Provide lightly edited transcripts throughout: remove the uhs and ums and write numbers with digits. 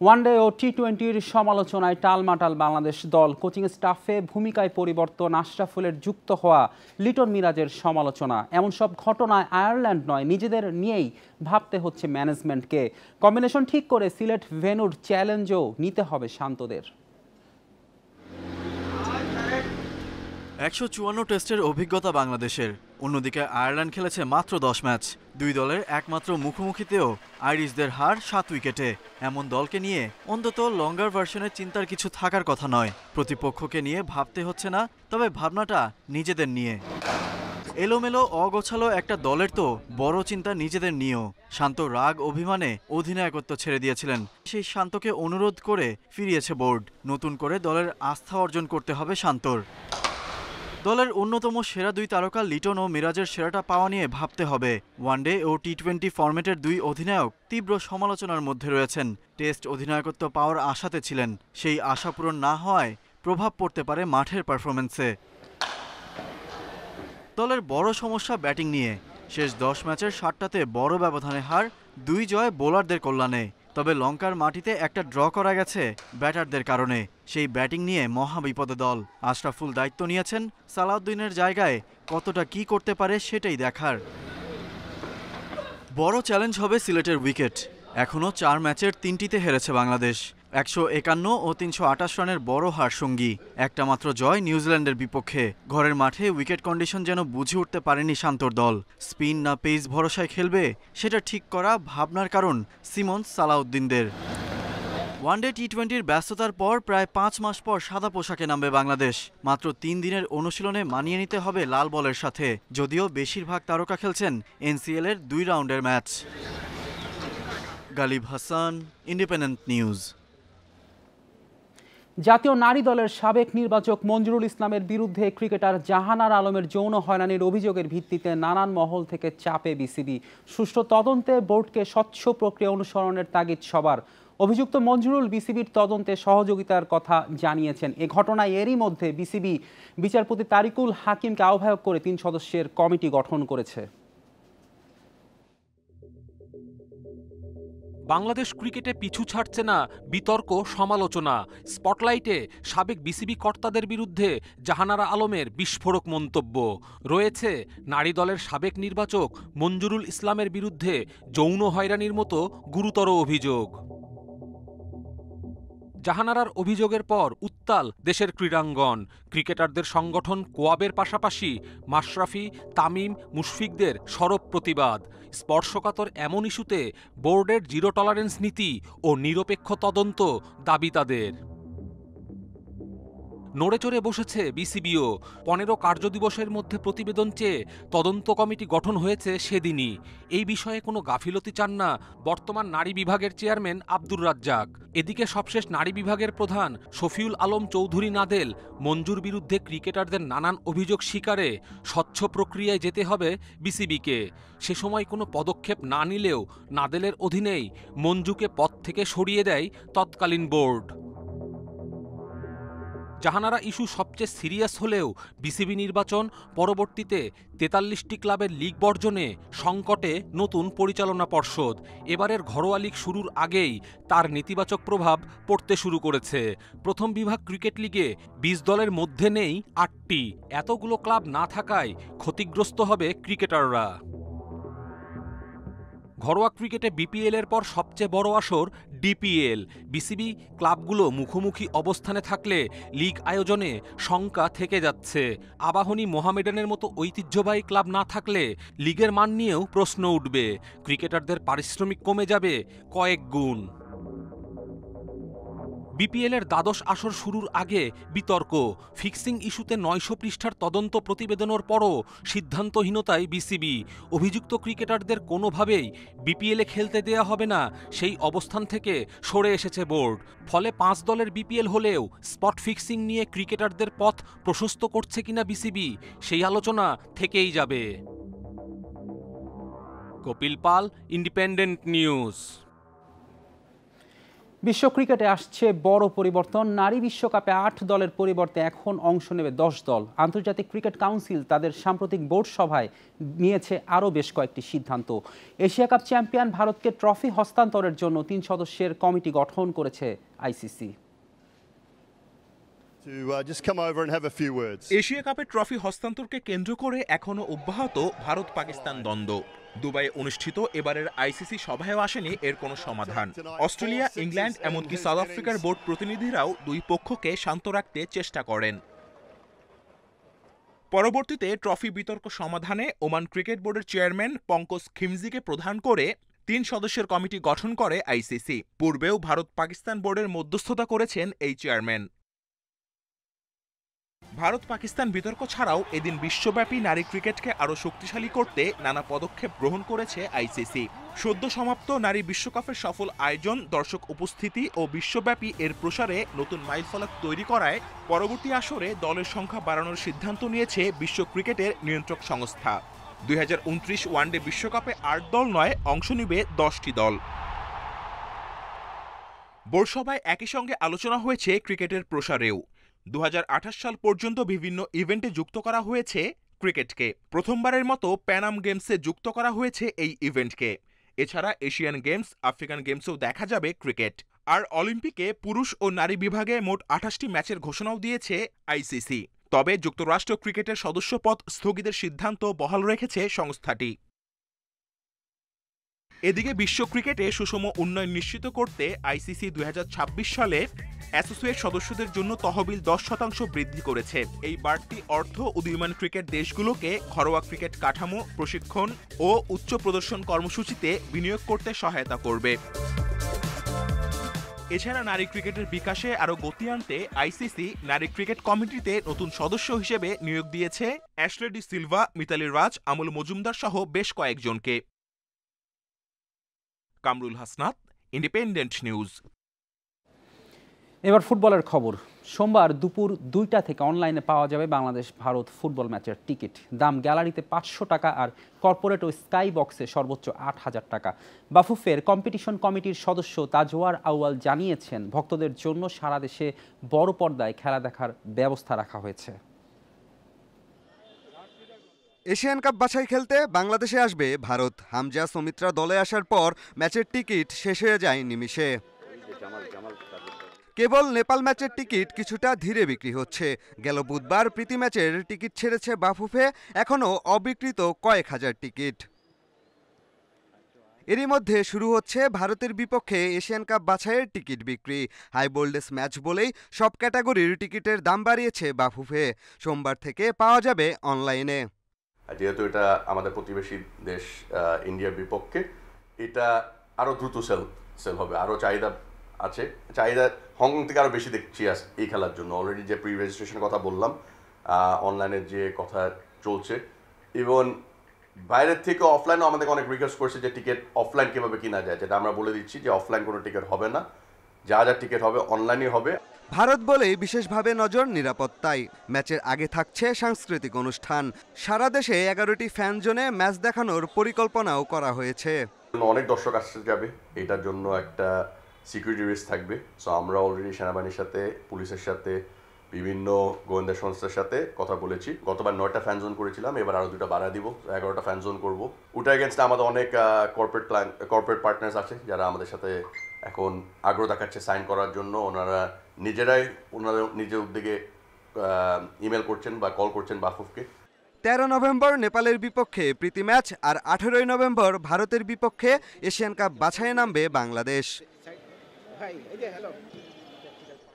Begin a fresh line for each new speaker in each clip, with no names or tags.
One day ও টি-20-র সমালোচনায় টালমাটাল বাংলাদেশ দল। Coaching স্টাফে ভূমিকায় পরিবর্তন, আশরাফুলের যুক্ত হওয়া, লিটন মিরাজের সমালোচনা, এমন সব ঘটনায় আয়ারল্যান্ড নয়, নিজেদের নিয়েই ভাবতে হচ্ছে ম্যানেজমেন্টকে। কম্বিনেশন ঠিক করে সিলেট ভেন্যুর চ্যালেঞ্জও নিতে হবে শান্তদের।
154 টেস্টের অভিজ্ঞতা বাংলাদেশের। অন্যদিকে আয়ারল্যান্ড খেলেছে মাত্র 10 ম্যাচ। দুই দলের একমাত্র মুখোমুখিতেও আইরিশদের হার 7 উইকেটে। এমন দলকে নিয়ে অন্তত লঙ্গার ভার্সনের চিন্তার কিছু থাকার কথা নয়। প্রতিপক্ষকে নিয়ে ভাবতে হচ্ছে না, তবে ভাবনাটা নিজেদের নিয়ে। এলোমেলো অগোছালো একটা দলের তো বড় চিন্তা নিজেদের নিয়েও। শান্ত রাগ অভিমানে অধিনায়কত্ব ছেড়ে দিয়েছিলেন। সেই শান্তকে অনুরোধ করে ফিরিয়েছে বোর্ড। নতুন করে দলের আস্থা অর্জন করতে হবে শান্তর। দলের অন্যতম সেরা দুই তারকা লিটন ও মিরাজের সেরাটা পাওয়া নিয়ে ভাবতে হবে। ওয়ানডে ও টি-20 ফরম্যাটের দুই অধিনায়ক তীব্র সমালোচনার মধ্যে রয়েছেন। টেস্ট অধিনায়কত্ব পাওয়ার আশাতে ছিলেন, সেই আশা পূরণ না হওয়ায় প্রভাব পড়তে পারে মাঠের পারফরম্যান্সে। দলের বড় সমস্যা ব্যাটিং নিয়ে। শেষ 10 ম্যাচের 7টাতে বড় ব্যবধানে হার, 2 জয় বোলারদের কল্যাণে। তবে লঙ্কার মাটিতে একটা ড্র করা গেছে ব্যাটারদের কারণে। সেই ব্যাটিং নিয়ে মহা বিপদে দল। আশরাফুল দায়িত্ব নিয়েছেন, সালাউদ্দিনের জায়গায় কতটা কি করতে পারে সেটাই দেখার। বড় চ্যালেঞ্জ হবে সিলেটের উইকেট। এখনও 4 ম্যাচের 3টিতে হেরেছে বাংলাদেশ। 151 ও 328 রানের বড় হার সঙ্গী। একটা মাত্র জয় নিউজিল্যান্ডের বিপক্ষে। ঘরের মাঠে উইকেট কন্ডিশন যেন বুঝে উঠতে পারেনি শান্তর দল। স্পিন না পেস ভরসায় খেলবে, সেটা ঠিক করা ভাবনার কারণ সিমন্স সালাউদ্দিনদের। ওয়ানডে টি-20-র ব্যস্ততার পর প্রায় 5 মাস পর সাদা পোশাকে নামবে বাংলাদেশ। মাত্র 3 দিনের অনুশীলনে মানিয়ে নিতে হবে লাল বলের সাথে। যদিও বেশিরভাগ তারকা খেলছেন এনসিএল-এর 2 রাউন্ডের match. Ghalib Hasan, independent news.
জাতীয় নারী দলের সাবেক নির্বাচক মঞ্জুরুল ইসলামের বিরুদ্ধে ক্রিকেটার জাহানারা আলমের যৌন হয়রানির অভিযোগের ভিত্তিতে নানান মহল থেকে চাপে বিসিবি। সুষ্ঠু তদন্তে বোর্ডকে স্বচ্ছ প্রক্রিয়া অনুসরণের তাগিদ সবার। অভিযুক্ত মঞ্জুরুল বিসিবির তদন্তে সহযোগিতার কথা জানিয়েছেন। এ ঘটনায় এরই মধ্যে বিসিবি বিচারপতি তারিকুল হাকিমকে আহ্বায়ক করে 3 সদস্যের কমিটি গঠন করেছে।
বাংলাদেশ ক্রিকেটে পিছু ছাড়ছে না বিতর্ক, সমালোচনা। স্পটলাইটে সাবেক বিসিবি কর্তাদের বিরুদ্ধে জাহানারা আলমের বিস্ফোরক মন্তব্য। রয়েছে নারী দলের সাবেক নির্বাচক মঞ্জুরুল ইসলামের বিরুদ্ধে যৌন হয়রানির মতো গুরুতর অভিযোগ। জাহানারার অভিযোগের পর উত্তাল দেশের ক্রীড়াঙ্গন। ক্রিকেটারদের সংগঠন কোয়াবের পাশাপাশি মাশরাফি, তামিম, মুশফিকদের সরব প্রতিবাদ। স্পর্শকাতর এমন ইস্যুতে বোর্ডের জিরো টলারেন্স নীতি ও নিরপেক্ষ তদন্ত দাবি তাদের। নড়েচড়ে বসেছে বিসিবিও। 15 কার্যদিবসের মধ্যে প্রতিবেদন চেয়ে তদন্ত কমিটি গঠন হয়েছে সেদিনই। এই বিষয়ে কোনো গাফিলতি চান না বর্তমান নারী বিভাগের চেয়ারম্যান আব্দুর রাজ্জাক। এদিকে সবশেষ নারী বিভাগের প্রধান শফিউল আলম চৌধুরী নাদেল মঞ্জুর বিরুদ্ধে ক্রিকেটারদের নানান অভিযোগ স্বীকারে স্বচ্ছ প্রক্রিয়ায় যেতে হবে বিসিবিকে। সে সময় কোনো পদক্ষেপ না নিলেও নাদেলের অধীনেই মঞ্জুকে পদ থেকে সরিয়ে দেয় তৎকালীন বোর্ড। জাহানারা ইস্যু সবচেয়ে সিরিয়াস হলেও বিসিবি নির্বাচন, পরবর্তীতে 43টি ক্লাবের লিগ বর্জনে, সংকটে নতুন পরিচালনা পর্ষদ। এবারের ঘরোয়া লিগ শুরুর আগেই তার নেতিবাচক প্রভাব পড়তে শুরু করেছে। প্রথম বিভাগ ক্রিকেট লিগে 20 দলের মধ্যে নেই 8টি। এতগুলো ক্লাব না থাকায় ক্ষতিগ্রস্ত হবে ক্রিকেটাররা। ঘরোয়া ক্রিকেটে বিপিএল-এর পর সবচেয়ে বড় আসর ডিপিএল। বিসিবি ক্লাবগুলো মুখোমুখি অবস্থানে থাকলে লিগ আয়োজনে শঙ্কা থেকে যাচ্ছে। আবাহনী, মোহামেডানের মতো ঐতিহ্যবাহী ক্লাব না থাকলে লিগের মান নিয়েও প্রশ্ন উঠবে। ক্রিকেটারদের পারিশ্রমিক কমে যাবে কয়েক গুণ। বিপিএল-এর দ্বাদশ আসর শুরুর আগে বিতর্ক। ফিক্সিং ইস্যুতে 900 পৃষ্ঠার তদন্ত প্রতিবেদনের পরও সিদ্ধান্তহীনতায় বিসিবি। অভিযুক্ত ক্রিকেটারদের কোনোভাবেই বিপিএলে খেলতে দেয়া হবে না, সেই অবস্থান থেকে সরে এসেছে বোর্ড। ফলে 5 দলের বিপিএল হলেও স্পট ফিক্সিং নিয়ে ক্রিকেটারদের পথ প্রশস্ত করছে কিনা বিসিবি, সেই আলোচনা থেকেই যাবে। কপিল পাল, ইন্ডিপেন্ডেন্ট নিউজ।
বিশ্ব ক্রিকেটে আসছে বড় পরিবর্তন। নারী বিশ্বকাপে ৮ দলের পরিবর্তে এখন অংশ নেবে ১০ দল। আন্তর্জাতিক ক্রিকেট কাউন্সিল তাদের সাম্প্রতিক বোর্ড সভায় নিয়েছে আরও বেশ কয়েকটি সিদ্ধান্ত। এশিয়া কাপ চ্যাম্পিয়ন ভারতকে ট্রফি হস্তান্তরের জন্য ৩ সদস্যের কমিটি গঠন করেছে আইসিসি।
এশিয়া কাপের ট্রফি হস্তান্তরকে কেন্দ্র করে এখনো অব্যাহত ভারত পাকিস্তান দ্বন্দ্ব। দুবাইয়ে অনুষ্ঠিত এবারের আইসিসি সভায়ও আসেনি এর কোনো সমাধান। অস্ট্রেলিয়া, ইংল্যান্ড এমনকি সাউথ আফ্রিকার বোর্ড প্রতিনিধিরাও দুই পক্ষকে শান্ত রাখতে চেষ্টা করেন। পরবর্তীতে ট্রফি বিতর্ক সমাধানে ওমান ক্রিকেট বোর্ডের চেয়ারম্যান পঙ্কজ খিমজিকে প্রধান করে ৩ সদস্যের কমিটি গঠন করে আইসিসি। পূর্বেও ভারত পাকিস্তান বোর্ডের মধ্যস্থতা করেছেন এই চেয়ারম্যান। ভারত পাকিস্তান বিতর্ক ছাড়াও এদিন বিশ্বব্যাপী নারী ক্রিকেটকে আরও শক্তিশালী করতে নানা পদক্ষেপ গ্রহণ করেছে আইসিসি। সদ্য সমাপ্ত নারী বিশ্বকাপের সফল আয়োজন, দর্শক উপস্থিতি ও বিশ্বব্যাপী এর প্রসারে নতুন মাইলফলক তৈরি করায় পরবর্তী আসরে দলের সংখ্যা বাড়ানোর সিদ্ধান্ত নিয়েছে বিশ্ব ক্রিকেটের নিয়ন্ত্রক সংস্থা। ২০২৯ ওয়ানডে বিশ্বকাপে ৮ দল নয়, অংশ নিবে ১০টি দল। বোর্ড সভায় একই সঙ্গে আলোচনা হয়েছে ক্রিকেটের প্রসারেও। ২০২৮ সাল পর্যন্ত বিভিন্ন ইভেন্টে যুক্ত করা হয়েছে ক্রিকেটকে। প্রথমবারের মতো প্যানাম গেমসে যুক্ত করা হয়েছে এই ইভেন্টকে। এছাড়া এশিয়ান গেমস, আফ্রিকান গেমসেও দেখা যাবে ক্রিকেট। আর অলিম্পিকে পুরুষ ও নারী বিভাগে মোট ২৮টি ম্যাচের ঘোষণাও দিয়েছে আইসিসি। তবে যুক্তরাষ্ট্র ক্রিকেটের সদস্যপদ স্থগিতের সিদ্ধান্ত বহাল রেখেছে সংস্থাটি। এদিকে বিশ্ব ক্রিকেটে সুষম উন্নয়ন নিশ্চিত করতে আইসিসি ২০২৬ সালে অ্যাসোসিয়েট সদস্যদের জন্য তহবিল ১০% বৃদ্ধি করেছে। এই বাড়তি অর্থ উদীয়মান ক্রিকেট দেশগুলোকে ঘরোয়া ক্রিকেট কাঠামো, প্রশিক্ষণ ও উচ্চ প্রদর্শন কর্মসূচিতে বিনিয়োগ করতে সহায়তা করবে। এছাড়া নারী ক্রিকেটের বিকাশে আরও গতি আনতে আইসিসি নারী ক্রিকেট কমিটিতে নতুন সদস্য হিসেবে নিয়োগ দিয়েছে Ashley D Silva, Mithali Raj, আমল মজুমদার সহ বেশ কয়েকজনকে। Kamrul Hasnat, independent news.
এবার ফুটবলের খবর। সোমবার দুপুর ২টা থেকে অনলাইনে পাওয়া যাবে বাংলাদেশ ভারত ফুটবল ম্যাচের টিকিট। দাম গ্যালারিতে ৫০০ টাকা আর কর্পোরেট ও স্কাই বক্সে সর্বোচ্চ ৮,০০০ টাকা। বাফুফের কম্পিটিশন কমিটির সদস্য তাজওয়ার আউয়াল জানিয়েছেন, ভক্তদের জন্য সারা দেশে বড় পর্দায় খেলা দেখার ব্যবস্থা রাখা হয়েছে।
এশিয়ান কাপ বাছাই খেলতে বাংলাদেশে আসবে ভারত। হামজা, সৌমিত্রা দলে আসার পর ম্যাচের টিকিট শেষ হয়ে যায় নিমিষে। কেবল নেপাল ম্যাচের টিকিট কিছুটা ধীরে বিক্রি হচ্ছে। গেল বুধবার প্রীতি ম্যাচের টিকিট ছেড়েছে বাফুফে, এখনও অবিকৃত কয়েক হাজার টিকিট। এরই মধ্যে শুরু হচ্ছে ভারতের বিপক্ষে এশিয়ান কাপ বাছাইয়ের টিকিট বিক্রি। হাই ভোল্টেজ ম্যাচ বলেই সব ক্যাটাগরির টিকিটের দাম বাড়িয়েছে বাফুফে। সোমবার থেকে পাওয়া যাবে অনলাইনে।
যেহেতু এটা আমাদের প্রতিবেশী দেশ ইন্ডিয়ার বিপক্ষে, এটা আরও দ্রুত সেল হবে, আরও চাহিদা আছে। চাহিদা হংকং থেকে আরও বেশি দেখছি এই খেলার জন্য। অলরেডি যে প্রি রেজিস্ট্রেশনের কথা বললাম, অনলাইনের যে কথা চলছে, এবং বাইরের থেকে অফলাইনও আমাদেরকে অনেক রিকোয়েস্ট করছে যে টিকিট অফলাইন কীভাবে কিনা যায়, যেটা আমরা বলে দিচ্ছি যে অফলাইন কোনো টিকিট হবে না, যা যা টিকিট হবে অনলাইনই হবে।
ভারত বলেই বিশেষভাবে নজর নিরাপত্তায়। ম্যাচের আগে থাকছে সাংস্কৃতিক অনুষ্ঠান। সারা দেশে ১১টি ফ্যান জোনে ম্যাচ দেখানোর পরিকল্পনাও করা হয়েছে।
অনেক দর্শক আসতে যাবে, এটার জন্য একটা সিকিউরিটি রিস্ক থাকবে। সো আমরা অলরেডি সেনাবাহিনীর সাথে, পুলিশের সাথে, বিভিন্ন গোয়েন্দা সংস্থার সাথে কথা বলেছি। গতবার 9টা ফ্যান জোন করেছিলাম, এবার আরও 2টা বাড়া দিব, 11টা ফ্যান জোন করবো। ওটা এগেনস্টে আমাদের অনেক কর্পোরেট পার্টনার্স আছে যারা আমাদের সাথে এখন আগ্রহ দেখাচ্ছে সাইন করার জন্য। ওনারা নিজেরাই নিজের উদ্যোগে ইমেল করছেন বা কল করছেন বাফুফকে।
13 নভেম্বর নেপালের বিপক্ষে প্রীতি ম্যাচ আর 18 নভেম্বর ভারতের বিপক্ষে এশিয়ান কাপ বাছাইয়ে নামবে Bangladesh.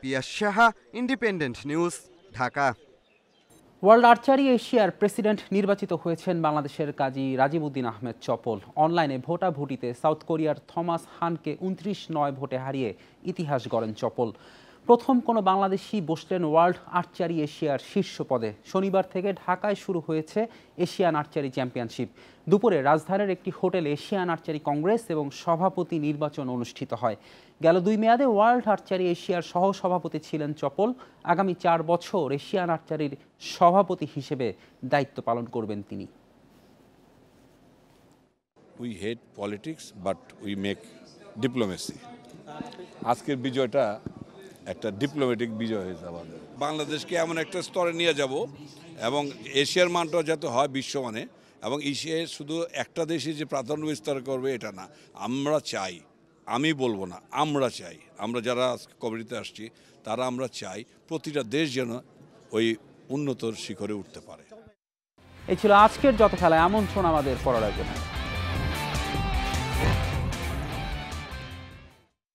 Piyas Saha, independent news, Dhaka.
World archery এশিয়ার প্রেসিডেন্ট নির্বাচিত হয়েছেন বাংলাদেশের কাজী রাজীব উদ্দিন আহমেদ চপল। অনলাইনে ভোটাভুটিতে সাউথ কোরিয়ার থমাস হানকে 29-9 ভোটে হারিয়ে ইতিহাস গড়েন চপল। প্রথম কোনো বাংলাদেশি বসলেন ওয়ার্ল্ড আর্চারি এশিয়ার শীর্ষ পদে। শনিবার থেকে ঢাকায় শুরু হয়েছে এশিয়ান আর্চারি চ্যাম্পিয়নশিপ। দুপুরে রাজধানীর একটি হোটেলে এশিয়ান আর্চারি কংগ্রেস এবং সভাপতি নির্বাচন অনুষ্ঠিত হয়। গেল 2 মেয়াদে ওয়ার্ল্ড আর্চারি এশিয়ার সহ সভাপতি ছিলেন চপল। আগামী 4 বছর এশিয়ান আর্চারির সভাপতি হিসেবে দায়িত্ব পালন করবেন তিনি।
We hate politics, but we make diplomacy. আজকের বিজয়টা একটা ডিপ্লোম্যাটিক বিজয় হয়েছে আমাদের। বাংলাদেশকে এমন একটা স্তরে নিয়ে যাব এবং এশিয়ার মানটা যাতে হয় বিশ্বমানে, এবং এশিয়ায় শুধু একটা দেশে যে প্রাধান্য বিস্তার করবে এটা না, আমরা চাই, আমি বলবো না, আমরা চাই, আমরা যারা কমিটিতে আসছি তারা আমরা চাই প্রতিটা দেশ যেন ওই উন্নত শিখরে উঠতে পারে।
এই ছিল আজকের যত খেলা আমন্ত্রণ আমাদের পড়ার জন্য।